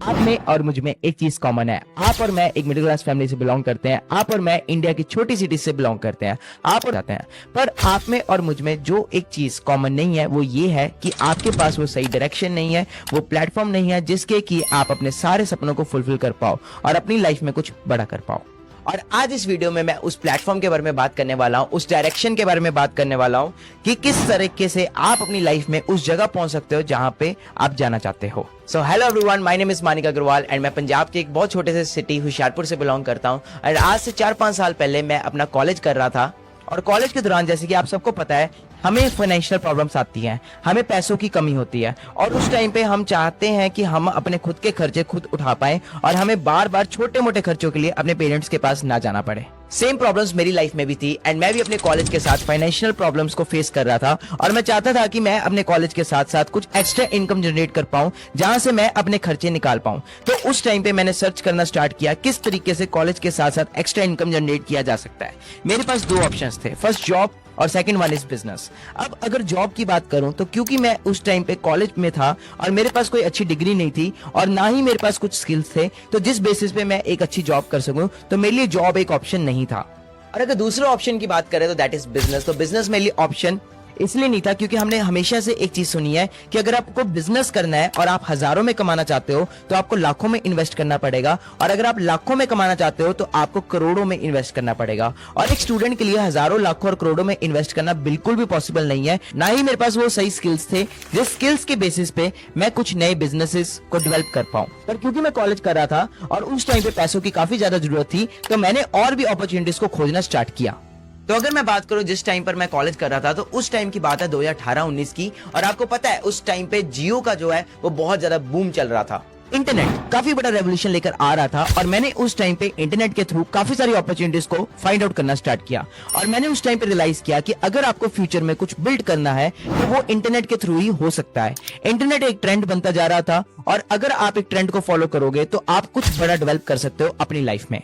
आप में और मुझ में एक चीज कॉमन है। आप और मैं एक मिडिल क्लास फैमिली से बिलोंग करते हैं। आप और मैं इंडिया की छोटी सिटी से बिलोंग करते हैं। आप और जाते हैं, पर आप में और मुझ में जो एक चीज कॉमन नहीं है वो ये है कि आपके पास वो सही डायरेक्शन नहीं है, वो प्लेटफॉर्म नहीं है जिसके कि आप अपने सारे सपनों को फुलफिल कर पाओ और अपनी लाइफ में कुछ बड़ा कर पाओ। और आज इस वीडियो में मैं उस प्लेटफॉर्म के बारे में बात करने वाला हूं, उस डायरेक्शन के बारे में बात करने वाला हूं कि किस तरीके से आप अपनी लाइफ में उस जगह पहुंच सकते हो जहां पे आप जाना चाहते हो। So hello everyone, my name is Manik Agarwal and मैं पंजाब के एक बहुत छोटे से सिटी होशियारपुर से बिलोंग करता हूं। और आज से 4-5 साल पहले मैं अपना कॉलेज कर रहा था और कॉलेज के दौरान जैसे कि आप सबको पता है हमें फाइनेंशियल प्रॉब्लम्स आती हैं, हमें पैसों की कमी होती है और उस टाइम पे हम चाहते हैं कि हम अपने खुद के खर्चे खुद उठा पाएं और हमें बार बार छोटे मोटे खर्चों के लिए अपने पेरेंट्स के पास ना जाना पड़े। सेम प्रॉब्लम्स मेरी लाइफ में भी थी एंड मैं भी अपने कॉलेज के साथ फाइनेंशियल प्रॉब्लम्स को फेस कर रहा था और मैं चाहता था कि मैं अपने कॉलेज के साथ साथ कुछ एक्स्ट्रा इनकम जनरेट कर पाऊं जहां से मैं अपने खर्चे निकाल पाऊं। तो उस टाइम पे मैंने सर्च करना स्टार्ट किया किस तरीके से कॉलेज के साथ साथ एक्स्ट्रा इनकम जनरेट किया जा सकता है। मेरे पास 2 ऑप्शंस थे, फर्स्ट जॉब और सेकंड वन इज बिजनेस। अब अगर जॉब की बात करूं तो क्योंकि मैं उस टाइम पे कॉलेज में था और मेरे पास कोई अच्छी डिग्री नहीं थी और ना ही मेरे पास कुछ स्किल्स थे, तो जिस बेसिस पे मैं एक अच्छी जॉब कर सकूं तो मेरे लिए जॉब एक ऑप्शन नहीं था। और अगर दूसरे ऑप्शन की बात करें तो दैट इज बिजनेस। तो बिजनेस मेरे लिए ऑप्शन इसलिए नहीं था क्योंकि हमने हमेशा से एक चीज सुनी है कि अगर आपको बिजनेस करना है और आप हजारों में कमाना चाहते हो तो आपको लाखों में इन्वेस्ट करना पड़ेगा और अगर आप लाखों में कमाना चाहते हो तो आपको करोड़ों में इन्वेस्ट करना पड़ेगा। और एक स्टूडेंट के लिए हजारों लाखों और करोड़ों में इन्वेस्ट करना बिल्कुल भी पॉसिबल नहीं है। ना ही मेरे पास वो सही स्किल्स थे जिस स्किल्स के बेसिस पे मैं कुछ नए बिजनेसेस को डेवलप कर पाऊं। पर क्योंकि मैं कॉलेज कर रहा था और उस टाइम पे पैसों की काफी ज्यादा जरूरत थी तो मैंने और भी अपॉर्चुनिटीज को खोजना स्टार्ट किया। तो अगर मैं बात करूं जिस टाइम पर मैं कॉलेज कर रहा था तो उस टाइम की बात है 2018-19 की और आपको पता है उस टाइम पे जियो का जो है वो बहुत ज्यादा बूम चल रहा था। इंटरनेट काफी बड़ा रेवोल्यूशन लेकर आ रहा था और मैंने उस टाइम पे इंटरनेट के थ्रू काफी सारी अपॉर्चुनिटीज को फाइंड आउट करना स्टार्ट किया और मैंने उस टाइम पे रियलाइज किया कि अगर आपको फ्यूचर में कुछ बिल्ड करना है तो वो इंटरनेट के थ्रू ही हो सकता है। इंटरनेट एक ट्रेंड बनता जा रहा था और अगर आप एक ट्रेंड को फॉलो करोगे तो आप कुछ बड़ा डेवलप कर सकते हो अपनी लाइफ में।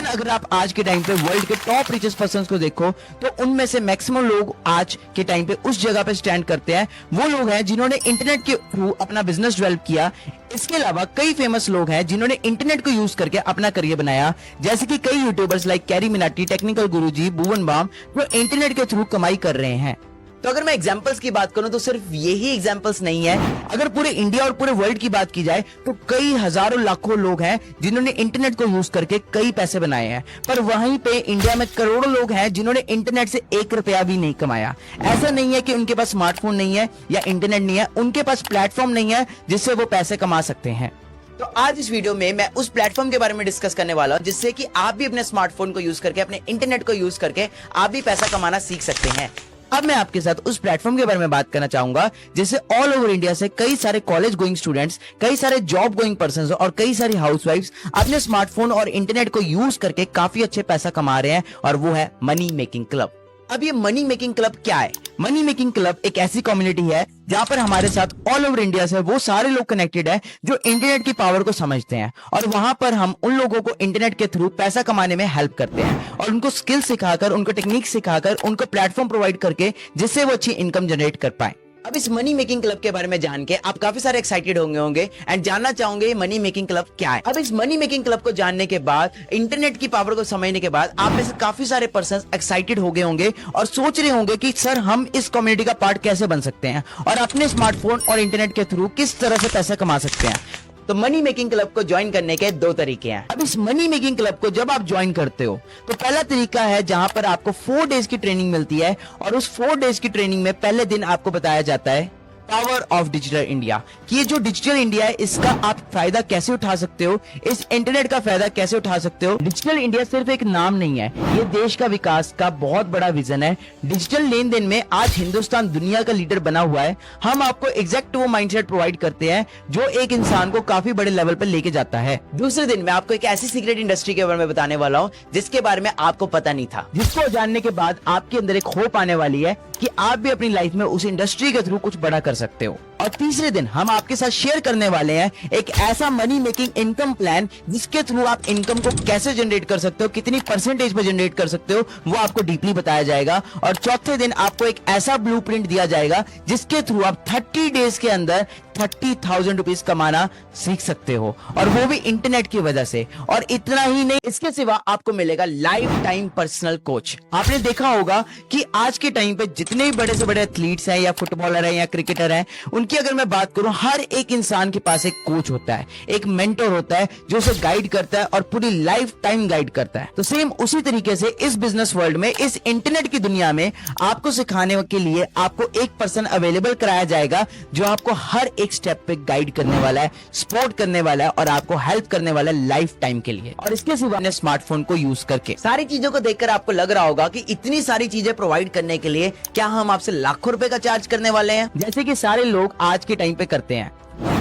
अगर आप आज के टाइम पे वर्ल्ड के टॉप रिचेस्ट पर्संस को देखो तो उनमें से मैक्सिमम लोग आज के टाइम पे उस जगह पे स्टैंड करते हैं वो लोग हैं जिन्होंने इंटरनेट के थ्रू अपना बिजनेस डेवलप किया। इसके अलावा कई फेमस लोग हैं जिन्होंने इंटरनेट को यूज करके अपना करियर बनाया, जैसे कि कई YouTubers like Carry Minati, technical Guruji, Bhuvan Bam जो इंटरनेट के थ्रू कमाई कर रहे हैं। तो अगर मैं एग्जांपल्स की बात करूं तो सिर्फ यही एग्जांपल्स नहीं है, अगर पूरे इंडिया और पूरे वर्ल्ड की बात की जाए तो कई हजारों लाखों लोग हैं जिन्होंने इंटरनेट को यूज करके कई पैसे बनाए हैं। पर वहीं पे इंडिया में करोड़ों लोग हैं जिन्होंने इंटरनेट से 1 रुपया भी नहीं कमाया। ऐसा नहीं है कि उनके पास स्मार्टफोन नहीं है या इंटरनेट नहीं है, उनके पास प्लेटफॉर्म नहीं है जिससे वो पैसे कमा सकते हैं। तो आज इस वीडियो में मैं उस प्लेटफॉर्म के बारे में डिस्कस करने वाला हूं जिससे कि आप भी अपने स्मार्टफोन को यूज करके, अपने इंटरनेट को यूज करके आप भी पैसा कमाना सीख सकते हैं। अब मैं आपके साथ उस प्लेटफॉर्म के बारे में बात करना चाहूंगा जिससे ऑल ओवर इंडिया से कई सारे कॉलेज गोइंग स्टूडेंट्स, कई सारे जॉब गोइंग पर्संस और कई सारी हाउसवाइफ्स अपने स्मार्टफोन और इंटरनेट को यूज करके काफी अच्छे पैसा कमा रहे हैं और वो है मनी मेकिंग क्लब। अब ये मनी मेकिंग क्लब क्या है? मनी मेकिंग क्लब एक ऐसी कम्युनिटी है जहां पर हमारे साथ ऑल ओवर इंडिया से वो सारे लोग कनेक्टेड हैं जो इंटरनेट की पावर को समझते हैं और वहां पर हम उन लोगों को इंटरनेट के थ्रू पैसा कमाने में हेल्प करते हैं और उनको स्किल सिखाकर, उनको टेक्निक सिखाकर, उनको प्लेटफॉर्म प्रोवाइड करके जिससे वो अच्छी इनकम जनरेट कर पाए। अब इस मनी मेकिंग क्लब के बारे में जान के आप काफी सारे एक्साइटेड होंगे एंड जानना चाहोगे मनी मेकिंग क्लब क्या है। अब इस मनी मेकिंग क्लब को जानने के बाद, इंटरनेट की पावर को समझने के बाद आप में से काफी सारे पर्सन एक्साइटेड हो गए होंगे और सोच रहे होंगे कि सर हम इस कम्युनिटी का पार्ट कैसे बन सकते हैं और अपने स्मार्टफोन और इंटरनेट के थ्रू किस तरह से पैसा कमा सकते हैं। तो मनी मेकिंग क्लब को ज्वाइन करने के 2 तरीके हैं। अब इस मनी मेकिंग क्लब को जब आप ज्वाइन करते हो तो पहला तरीका है जहां पर आपको 4 डेज की ट्रेनिंग मिलती है और उस 4 डेज की ट्रेनिंग में पहले दिन आपको बताया जाता है पावर ऑफ डिजिटल इंडिया कि ये जो डिजिटल इंडिया है इसका आप फायदा कैसे उठा सकते हो, इस इंटरनेट का फायदा कैसे उठा सकते हो। डिजिटल इंडिया सिर्फ एक नाम नहीं है, ये देश का विकास का बहुत बड़ा विजन है। डिजिटल लेन देन में आज हिंदुस्तान दुनिया का लीडर बना हुआ है। हम आपको एग्जैक्ट वो माइंडसेट प्रोवाइड करते हैं जो एक इंसान को काफी बड़े लेवल पर लेके जाता है। दूसरे दिन मैं आपको एक ऐसी सीक्रेट इंडस्ट्री के बारे में बताने वाला हूँ जिसके बारे में आपको पता नहीं था, जिसको जानने के बाद आपके अंदर एक होप आने वाली है कि आप भी अपनी लाइफ में उस इंडस्ट्री के थ्रू कुछ बड़ा कर सकते हो। और तीसरे दिन हम आपके साथ शेयर करने वाले हैं एक ऐसा मनी मेकिंग इनकम प्लान जिसके थ्रू आप इनकम को कैसे जनरेट कर सकते हो, कितनी परसेंटेज पे जनरेट कर सकते हो, वो आपको डीपली बताया जाएगा। और चौथे दिन आपको एक ऐसा ब्लूप्रिंट दिया जाएगा जिसके थ्रू आप 30 डेज के अंदर 30,000 रुपीज कमाना सीख सकते हो, और वो भी इंटरनेट की वजह से। और इतना ही नहीं, इसके सिवा आपको मिलेगा लाइफ टाइम पर्सनल कोच। आपने देखा होगा कि आज के टाइम पे जितने भी बड़े से बड़े एथलीट्स हैं या फुटबॉलर हैं या क्रिकेटर हैं, उनकी अगर मैं बात करूं, हर एक इंसान के पास एक कोच होता है, एक मेंटर होता है जो उसे गाइड करता है और पूरी लाइफ टाइम गाइड करता है। तो सेम उसी तरीके से इस बिजनेस वर्ल्ड में, इस इंटरनेट की दुनिया में आपको सिखाने के लिए आपको एक पर्सन अवेलेबल कराया जाएगा जो आपको हर एक स्टेप पे गाइड करने वाला है, सपोर्ट करने वाला है और आपको हेल्प करने वाला है लाइफ टाइम के लिए। और इसके सिवा अपने स्मार्टफोन को यूज करके सारी चीजों को देखकर आपको लग रहा होगा कि इतनी सारी चीजें प्रोवाइड करने के लिए क्या हम आपसे लाखों रुपए का चार्ज करने वाले हैं, जैसे कि सारे लोग आज के टाइम पे करते हैं।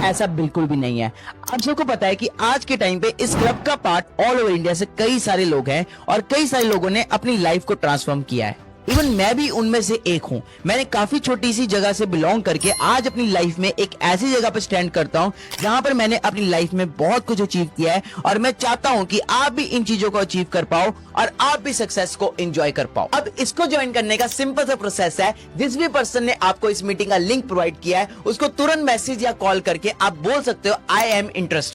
ऐसा बिल्कुल भी नहीं है। आप सबको पता है कि आज के टाइम पे इस क्लब का पार्ट ऑल ओवर इंडिया से कई सारे लोग हैं और कई सारे लोगों ने अपनी लाइफ को ट्रांसफॉर्म किया है। इवन मैं भी उनमें से एक हूं। मैंने काफी छोटी सी जगह से बिलोंग करके आज अपनी लाइफ में एक ऐसी जगह पर स्टैंड करता हूं जहां पर मैंने अपनी लाइफ में बहुत कुछ अचीव किया है, और मैं चाहता हूं कि आप भी इन चीजों को अचीव कर पाओ और आप भी सक्सेस को एंजॉय कर पाओ। अब इसको ज्वाइन करने का सिंपल सा प्रोसेस है। जिस भी पर्सन ने आपको इस मीटिंग का लिंक प्रोवाइड किया है, उसको तुरंत मैसेज या कॉल करके आप बोल सकते हो आई एम इंटरेस्टेड।